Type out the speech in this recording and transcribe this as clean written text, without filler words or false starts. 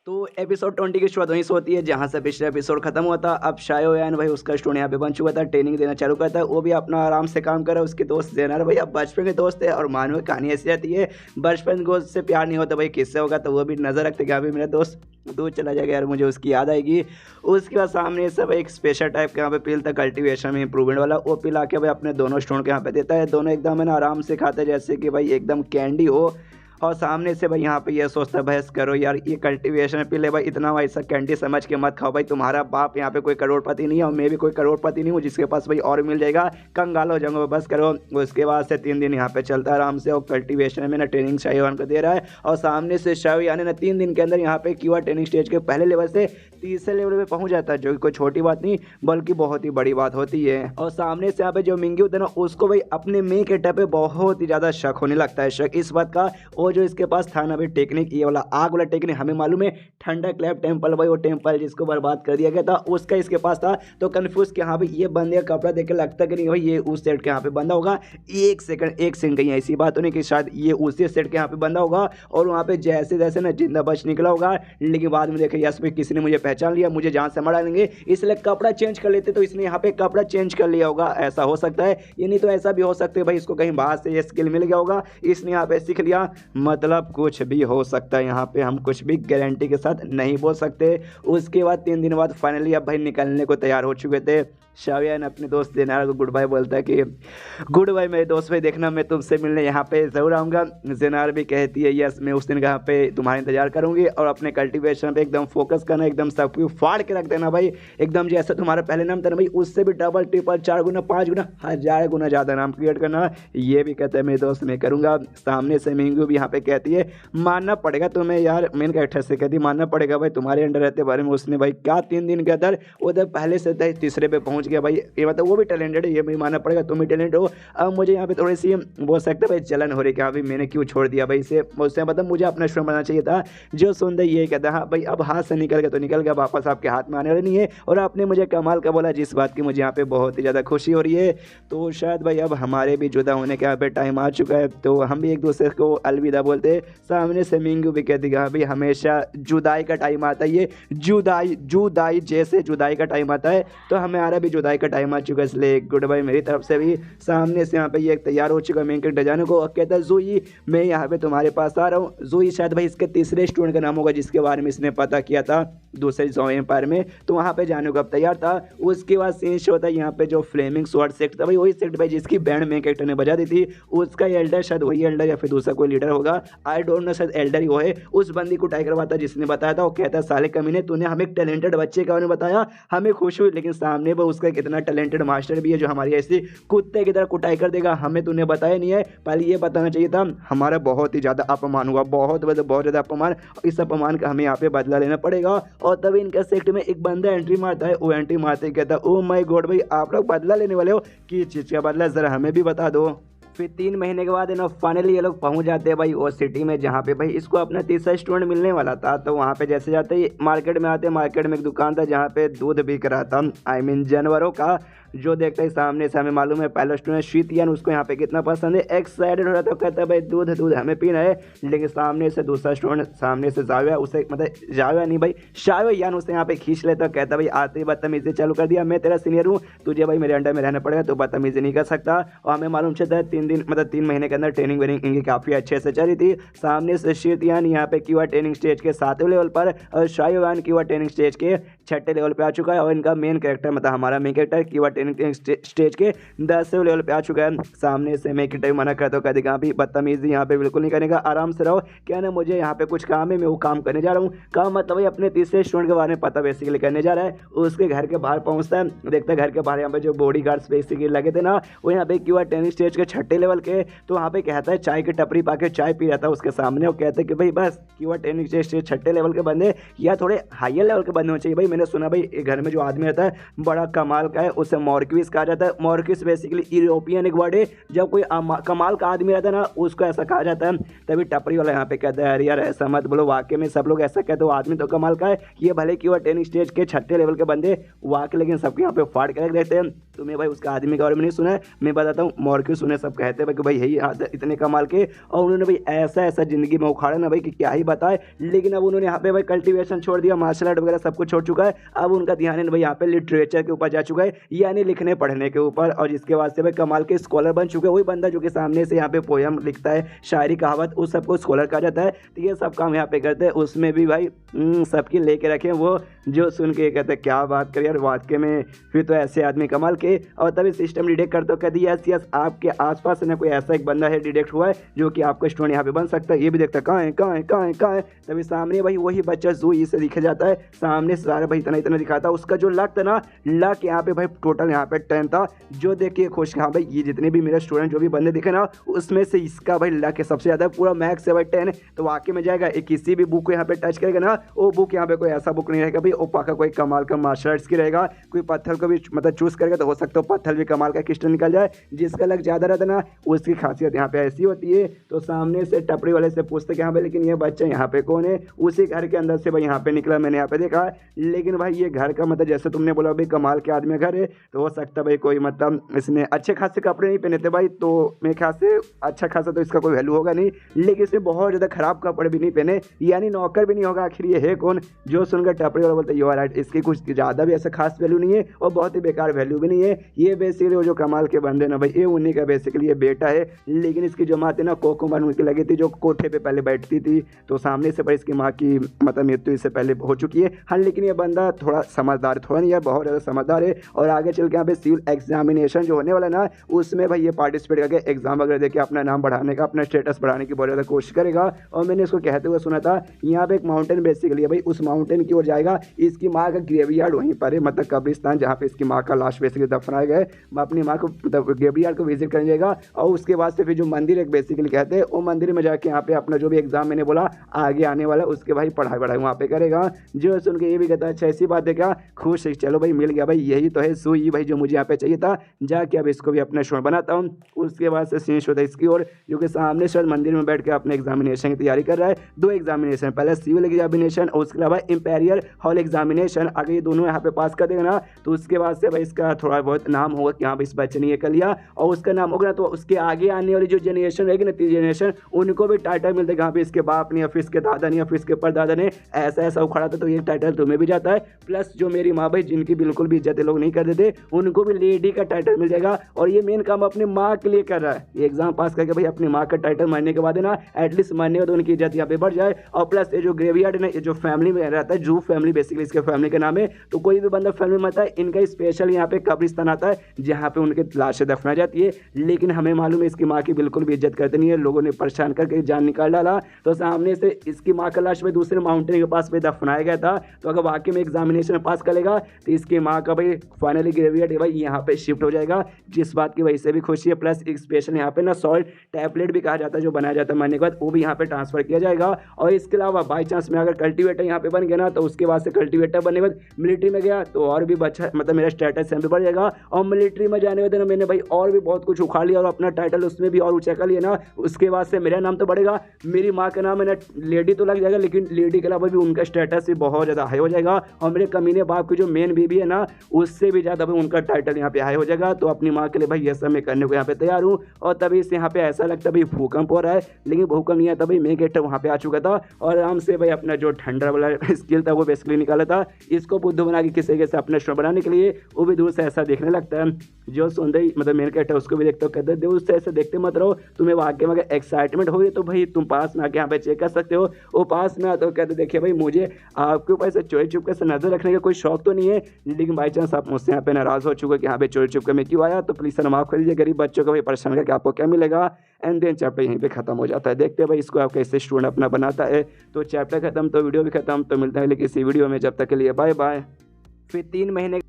तो एपिसोड 20 की शुरुआत वहीं से होती है जहाँ से पिछला एपिसोड खत्म हुआ था। अब शायोयान भाई उसका स्टूडेंट यहाँ पे बन चुका था, ट्रेनिंग देना चालू करता है। वो भी अपना आराम से काम कर रहा है। उसके दोस्त जेनर भाई अब बचपन के दोस्त है और मानो में कहानी ऐसी रहती है, बचपन को से प्यार नहीं होता भाई किससे होगा, तो वो भी नजर रखते कि अभी मेरा दोस्त दूर चला जाएगा यार, मुझे उसकी याद आएगी। उसके बाद सामने सब एक स्पेशल टाइप के यहाँ पे पिल था कल्टीवेशन में इंप्रूवमेंट वाला, वो पिला के भाई अपने दोनों स्टूडेंट के यहाँ पे देता है। दोनों एकदम है ना आराम से खाते हैं जैसे कि भाई एकदम कैंडी हो। और सामने से भाई यहाँ पे ये सोचता है बहस करो यार, ये कल्टीवेशन पी ले भाई, इतना वैसा कैंडी समझ के मत खाओ भाई, तुम्हारा बाप यहाँ पे कोई करोड़पति नहीं है और मैं भी कोई करोड़पति नहीं हूँ जिसके पास भाई और मिल जाएगा, कंगाल हो जाऊंगा, बस करो। उसके बाद से 3 दिन यहाँ पे चलता है आराम से और कल्टीवेशन में ना ट्रेनिंग शायोयान को दे रहा है। और सामने से शायोयान ने 3 दिन के अंदर यहाँ पे क्यूआर ट्रेनिंग स्टेज के पहले लेवल से तीसरे लेवल पे पहुंच जाता है, जो कि कोई छोटी बात नहीं बल्कि बहुत ही बड़ी बात होती है। और सामने से यहाँ पे जो मिंगी होता है ना, उसको भाई अपने मेन कैरेक्टर पे बहुत ही ज़्यादा शक होने लगता है। शक इस बात का, और जो इसके पास था ना भाई टेक्निक, ये वाला आग वाला टेक्निक, हमें मालूम है ठंडा क्लैप टेम्पल भाई, वो टेम्पल जिसको बर्बाद कर दिया गया था उसका इसके पास था। तो कन्फ्यूज कि हाँ भाई ये बंदे का कपड़ा देख के लगता कि नहीं भाई ये उस सेट के यहाँ पे बंदा होगा। एक सेकंड कहीं ऐसी बात होनी कि शायद ये उसी सेट के यहाँ पे बंदा होगा और वहाँ पे जैसे जैसे ना जिंदा बच निकला होगा। लेकिन बाद में देखा यस भाई किसी ने मुझे पहचान लिया, मुझे जान से मरा लेंगे, इसलिए कपड़ा चेंज कर लेते, तो इसने यहाँ पे कपड़ा चेंज कर लिया होगा, ऐसा हो सकता है। ये नहीं तो ऐसा भी हो सकता है भाई इसको कहीं बाहर से ये स्किल मिल गया होगा, इसने यहाँ पे सीख लिया, मतलब कुछ भी हो सकता है। यहाँ पे हम कुछ भी गारंटी के साथ नहीं बोल सकते। उसके बाद 3 दिन बाद फाइनली अब भाई निकलने को तैयार हो चुके थे। शायोयान अपने दोस्त जेनार को गुड बाय बोलता है कि गुड बाय मेरे दोस्त भाई, देखना मैं तुमसे मिलने यहाँ पे ज़रूर आऊँगा। जेनार भी कहती है यस मैं उस दिन यहाँ पे तुम्हारा इंतजार करूँगी, और अपने कल्टीवेशन पे एकदम फोकस करना, एकदम सब कुछ फाड़ के रख देना भाई, एकदम जैसा तुम्हारा पहले नाम था ना भाई उससे भी डबल ट्रिपल 4 गुना 5 गुना 1000 गुना ज़्यादा नाम क्रिएट करना। ये भी कहता है मेरे दोस्त मैं करूँगा। सामने से मिंगू भी यहाँ पे कहती है मानना पड़ेगा तुम्हें यार, मेन कैरेक्टर से कहती मानना पड़ेगा भाई तुम्हारे अंडर रहते बारे में उसने भाई क्या 3 दिन के अंदर उधर पहले से तीसरे पे पहुंच गया भाई, ये मतलब वो भी टैलेंटेड है, ये भी मानना पड़ेगा तुम भी टैलेंट हो। अब मुझे यहाँ पे थोड़ी सी बोल सकते भाई जलन हो रही कि हाँ भाई मैंने क्यों छोड़ दिया भाई इसे, मुझसे मतलब मुझे अपना स्टूडेंट बनाना चाहिए था। जो सुनते ये कहता हाँ भाई अब हाथ से निकल गया तो निकल गया, वापस आपके हाथ में आने वाला नहीं है। और आपने मुझे कमाल का बोला जिस बात की मुझे यहाँ पे बहुत ही ज़्यादा खुशी हो रही है। तो शायद भाई अब हमारे भी जुदा होने का यहाँ पे टाइम आ चुका है, तो हम भी एक दूसरे को अलविदा बोलते। सामने से मिंगू भी कहती हाँ भाई हमेशा जुदाई का टाइम आता है, ये जुदाई जैसे जुदाई का टाइम आता है तो हमारा भी जुदाई का टाइम आ चुका है, इसलिए गुड बाय मेरी तरफ से भी। सामने से यहाँ पे ये तैयार हो चुका है मेन कैरेक्टर जाने को और कहता है जूही मैं यहाँ पे तुम्हारे पास आ रहा हूँ। जूही शायद भाई इसके तीसरे स्टूडेंट का नाम होगा जिसके बारे में इसने पता किया था दूसरे ज़ो एम्पायर में, तो वहाँ पे जाने को अब तैयार था। उसके बाद सीन शो था यहाँ पे जो फ्लेमिंग स्वॉर्ड सेक्ट था भाई, वही सेक्ट भाई जिसकी बैंड मेन कैरेक्टर ने बजा दी थी, उसका एल्डर शायद वही एल्डर या फिर दूसरा कोई लीडर होगा, आई डोंट नो, शायद एल्डर ही वो है। उस बंदी को टाइगर बात जिसने बताया था, वो कहता है साले कमीने तूने हमें एक टैलेंटेड बच्चे के बारे में बताया, हमें खुश हुई, लेकिन सामने वो उसका कितना टैलेंटेड मास्टर भी है जो हमारी ऐसी कुत्ते की तरह कुटाई कर देगा, हमें तूने बताया नहीं है, पहले ये बताना चाहिए था। हमारा बहुत ही ज़्यादा अपमान हुआ, बहुत ज़्यादा अपमान, इस अपमान का हमें यहाँ पे बदला लेना पड़ेगा। और तभी इनका सेक्ट में एक बंदा एंट्री मारता है, वो एंट्री मारते ही कहता है ओ माय गॉड भाई आप लोग बदला लेने वाले हो, किस चीज़ का बदला ज़रा हमें भी बता दो। फिर 3 महीने के बाद है ना फाइनली ये लोग पहुंच जाते हैं भाई वो सिटी में जहाँ पे भाई इसको अपना तीसरा स्टूडेंट मिलने वाला था। तो वहाँ पे जैसे जाते ही मार्केट में आते, मार्केट में एक दुकान था जहाँ पे दूध बिक रहा था, आई मीन जानवरों का। जो देखते ही सामने से हमें मालूम है पहला स्टूडेंट शीतियान, उसको यहाँ पे कितना पसंद है, एक्साइटेड हो रहा था, कहता है भाई दूध हमें पीना है। लेकिन सामने से दूसरा स्टूडेंट, सामने से जाविया, उसे मतलब जाविया नहीं भाई शायोयान, उसे यहाँ पे खींच लेता, कहता भाई आते ही बदतमीजी चालू कर दिया, मैं तेरा सीनियर हूँ, तुझे भाई मेरे अंडर में रहना पड़ेगा, तो बदतमीजी नहीं कर सकता। और हमें मालूम चलता है 3 महीने के अंदर ट्रेनिंग वेनिंग इनकी काफ़ी अच्छे से चली थी। सामने से शीतियान यहाँ पे क्यूआर ट्रेनिंग स्टेज के 7वें लेवल पर और शायोयान क्यूआर ट्रेनिंग स्टेज के 6ठे लेवल पे आ चुका है। और इनका मेन कैरेक्टर मतलब हमारा main character QR training stage के 10वें लेवल पे आ चुका है। सामने से मैं कैरेक्टर मना करता हूँ, कहते कहाँ भी बदतमीजी यहाँ पे बिल्कुल नहीं करेगा, आराम से रहो, क्या ना मुझे यहाँ पे कुछ काम है, मैं वो काम करने जा रहा हूँ। काम मतलब भाई अपने तीसरे स्टूडेंट के बारे में पता बेसिकली करने जा रहा है। उसके घर के बाहर पहुँचता है, देखता है घर के बाहर यहाँ पे जो बॉडी गार्ड्स बेसिकली लगे थे ना, वो यहाँ पे क्यूआर ट्रेनिंग स्टेज के 6ठे लेवल के, तो वहाँ पे कहता है चाय की टपरी पाके चाय पी रहा था उसके सामने, वो कहते हैं कि भाई बस क्यूआर ट्रेनिंग स्टेज 6ठे लेवल के बंदे या थोड़े हायर लेवल के बंदे होने चाहिए भाई, मैंने सुना भाई घर में जो आदमी रहता है बड़ा कमाल का है, उसे मॉर्क्विस कहा जाता है। मॉर्क्विस बेसिकली यूरोपियन एक वर्ड है, जब कोई कमाल का आदमी रहता है ना उसको ऐसा कहा जाता है। तभी टपरी वाला यहाँ पे कहता है अरे यार ऐसा मत बोलो, वाकई में सब लोग ऐसा कहते हो, आदमी तो कमाल का है। ये भले कि वो 10 स्टेज के 6ठे लेवल के बंदे वाकई, लेकिन सबके यहाँ पे फाड़ के रख देते हैं। तुम्हें भाई उसका आदमी के बारे में नहीं सुना है, मैं बताता हूँ। मॉर्क्विस सुने सब कहते हैं कि भाई यही इतने कमाल के, और उन्होंने भाई ऐसा ऐसा जिंदगी में उखाड़ा ना भाई कि क्या ही बताए। लेकिन अब उन्होंने यहाँ पे भाई कल्टीवेशन छोड़ दिया, मार्शल आर्ट वगैरह सब कुछ छोड़ चुका है। अब उनका ध्यान है भाई यहाँ पे लिटरेचर के ऊपर जा चुका है, यानी लिखने पढ़ने के ऊपर, और जिसके बाद से भाई कमाल के स्कॉलर बन चुके हैं। वही बंदा जो कि सामने से यहाँ पे पोयम लिखता है, शायरी कहावत, उस सबको स्कॉलर कहा जाता है। तो ये सब काम यहाँ पे करते हैं। उसमें भी भाई सबकी लेके रखे वो, जो सुन के कहते हैं क्या बात कर यार, वाकई में फिर तो ऐसे आदमी कमाल के। और तभी सिस्टम डिटेक्ट करते हो, कहती यस यस आपके आसपास ना कोई ऐसा एक बंदा है डिटेक्ट हुआ है जो कि आपका स्टूडेंट यहाँ पे बन सकता है। ये भी देखता है कहाँ है कहाँ है कहाँ है कहाँ है। तभी सामने भाई वही बच्चा जूही से दिखा जाता है, सामने से सारा भाई इतना इतना दिखाता है। उसका जो लक था ना, लक यहाँ पे भाई टोटल यहाँ पे 10 था, जो देख के खुश हाँ भाई ये जितने भी मेरे स्टूडेंट जो भी बंदे दिखे ना, उसमें से इसका भाई लक है सबसे ज़्यादा, पूरा मैक्स है भाई 10। तो वाकई में जाएगा किसी भी बुक को यहाँ पे टच करेगा ना, वो बुक यहाँ पे कोई ऐसा बुक नहीं रहेगा भाई वो पक्का कोई कमाल का मार्शल आर्ट्स की रहेगा। कोई पत्थर को भी मतलब चूज करेगा तो हो सकता है पत्थर भी कमाल का क्रिस्टल निकल जाए। जिसका लक ज़्यादा रहता ना उसकी खासियत यहाँ पे ऐसी होती है। तो सामने से टपरी वाले से पूछते कि हाँ भाई लेकिन ये बच्चा यहाँ पे कौन है। उसी घर के अंदर से भाई यहाँ पे निकला, मैंने यहाँ पे देखा। लेकिन भाई ये घर का मतलब जैसे तुमने बोला भाई कमाल के आदमी घर है, तो हो सकता है भाई कोई मतलब इसने अच्छे खासे कपड़े नहीं पहने थे भाई, तो मेरे ख्याल से अच्छा खासा तो इसका कोई वैल्यू होगा नहीं। लेकिन इसने बहुत ज़्यादा खराब कपड़े भी नहीं पहने, यानी नौकर भी नहीं होगा। आखिर ये है कौन। जो सुनकर टपरी वाला बोलते यू आर राइट, इसकी कुछ ज़्यादा भी ऐसा खास वैल्यू नहीं है और बहुत ही बेकार वैल्यू भी नहीं है। ये बेसिकली वो जो कमाल के बंदे ना भाई ये उन्हीं का बेसिकली ये बेटा है। लेकिन इसकी जो माँ थी ना कोकुमन उनकी लगी थी, जो कोठे पे पहले बैठती थी, तो सामने से भाई इसकी माँ की मतलब मृत्यु इससे पहले हो चुकी है। हाँ लेकिन ये बंदा थोड़ा समझदार, थोड़ा नहीं यार बहुत ज़्यादा समझदार है। और आगे चल के यहाँ पे सिविल एग्जामिनेशन जो होने वाला ना, उसमें भाई ये पार्टिसिपेट करके एग्जाम वगैरह देके अपना नाम बढ़ाने का, अपना स्टेटस बढ़ाने की बहुत ज़्यादा कोशिश करेगा। और मैंने इसको कहते हुए सुना था यहाँ पे एक माउंटेन बेसिकली है भाई, उस माउंटेन की ओर जाएगा। इसकी माँ का ग्रेवयार्ड वहीं पर है, मतलब कब्रिस्तान जहाँ पे इसकी माँ का लाश बेसिकली दफनाया गया है। अपनी माँ को मतलब ग्रेवयार्ड को विजिट करने जाएगा। और उसके बाद से फिर जो मंदिर एक बेसिकली कहते हैं, वो मंदिर में जाके यहाँ पे अपना जो भी एग्जाम मैंने बोला आगे आने वाला है उसके भाई पढ़ाई वढ़ाई वहाँ पे करेगा। जो सुन के ये भी कहता है अच्छा ऐसी बात है क्या, खुश है, चलो भाई मिल गया भाई, यही तो है सुई भाई जो मुझे यहाँ पे चाहिए था, जाके अब इसको भी अपना स्टूडेंट बनाता हूँ। उसके बाद से सीन होता है इसकी ओर, जो कि सामने सर मंदिर में बैठ के अपने एग्जामिनेशन की तैयारी कर रहा है। 2 एग्जामिनेशन, पहले सिविल एग्जामिनेशन और उसके अलावा इंपीरियल हॉल एग्जामिनेशन। अगर ये दोनों यहाँ पे पास कर देगा ना, तो उसके बाद से भाई इसका थोड़ा बहुत नाम होगा कि हाँ भाई इस बच्चे ने ये कर लिया। और उसका नाम होगा ना, तो उसके आगे आने वाली जो जनरेशन रहेगी ना, 3 जनरेशन, उनको भी टाइटल मिलता है कि हाँ भाई इसके बाप ने या फिर इसके दादा ने या फिर इसके परदादा ने ऐसा ऐसा उखाड़ा था, तो ये टाइटल तुम्हें भी जाता है। प्लस जो मेरी माँ भाई जिनकी बिल्कुल भी इज्जत लोग नहीं कर देते, उनको भी लेडी का टाइटल मिल जाएगा। और ये मेन काम अपनी माँ के लिए कर रहा है, ये एग्जाम पास करके भाई अपनी माँ का टाइटल मरने के बाद है ना, एटलीस्ट मरने के बाद उनकी इज्जत यहाँ पे बढ़ जाए। और प्लस ये जो ग्रेवयार्ड है ना, ये जो फैमिली में रहता है, जू फैमिली बेसिकली इसके फैमिली का नाम है। तो कोई भी बंदा फैमिली में आता है, इनका स्पेशल यहाँ पे कब्रिस्तान आता है जहाँ पे उनके लाशें दफनाई जाती है। लेकिन हमें मालूम है इसकी माँ की बिल्कुल भी इज्जत करते नहीं है, लोगों ने परेशान करके जान निकाल डाला। तो सामने से इसकी माँ का लाश में दूसरे माउंटेन के पास पे दफनाया गया था। तो अगर वाकई में एग्जामिनेशन पास करेगा तो इसकी माँ का भाई फाइनली ग्रेवयार्ड भाई यहाँ पे शिफ्ट हो जाएगा, जिस बात की वजह से भी खुशी है। प्लस एक स्पेशल यहाँ पे ना सॉल्ट टैबलेट भी कहा जाता है जो बनाया जाता है मरने के बाद, वो भी यहाँ पे ट्रांसफर किया जाएगा। और इसके अलावा बाई चांस में अगर कल्टीवेटर यहाँ पे बन गया ना, तो उसके बाद से कल्टीवेटर बनने के बाद मिलिट्री में गया तो और भी बच्चा मतलब मेरा स्टेटस यहाँ पे बढ़ जाएगा। और मिलिट्री में जाने के बाद मैंने भाई और भी बहुत कुछ उखाड़ लिया और अपना टाइटल उसमें भी और ऊंचा कर लिया ना, उसके बाद से मेरा नाम तो बढ़ेगा, मेरी माँ का नाम है ना लेडी तो लग जाएगा, लेकिन लेडी के अलावा भी उनका स्टेटस भी बहुत ज़्यादा हाई हो जाएगा। और मेरे कमीने बाप की जो मेन बीबी है ना, उससे भी ज़्यादा भाई उनका टाइटल यहाँ पे हाई हो जाएगा। तो अपनी माँ के लिए भाई ये सब मैं करने को यहाँ पे तैयार हूँ। और तभी से यहाँ पे ऐसा लगता भाई भूकंप हो रहा है, लेकिन भूकंप नहीं आता भाई, मैं गेट वहाँ पे आ चुका था और आराम से भाई अपना जो ठंडा वाला स्किल था वो बेसिकली निकाला था। इसको बुद्धू बना के किसी से अपने शो बनाने के लिए, वो भी दूर से ऐसा देखने लगता है। जो सुंदर मतलब मेन कैरेक्टर उसको भी देखते हो, कहते हैं दूर से ऐसे देखते मत रहो, तुम्हें वाकई में अगर एक्साइटमेंट हो रही तो भाई तुम पास में आके यहाँ पे चेक कर सकते हो। वो पास में आता हो कहते देखिए भाई मुझे आपके ऊपर ऐसे चोरी चुप से नजर रखने का कोई शौक तो नहीं है, लेकिन बाई चांस आप मुझसे यहाँ पे नाराज हो चुके कि यहाँ पे चोरी चुप के मैं क्यों आया, तो प्लीज सर माफ कर दीजिए, गरीब बच्चों को भाई परेशान करके आपको क्या मिलेगा। एंड देन चैप्टर यहीं पे खत्म हो जाता है। देखते हैं भाई इसको आप कैसे स्टूडेंट अपना बनाता है। तो चैप्टर खत्म तो वीडियो भी खत्म। तो मिलता है किसी वीडियो में, जब तक के लिए बाय बाय। फिर 3 महीने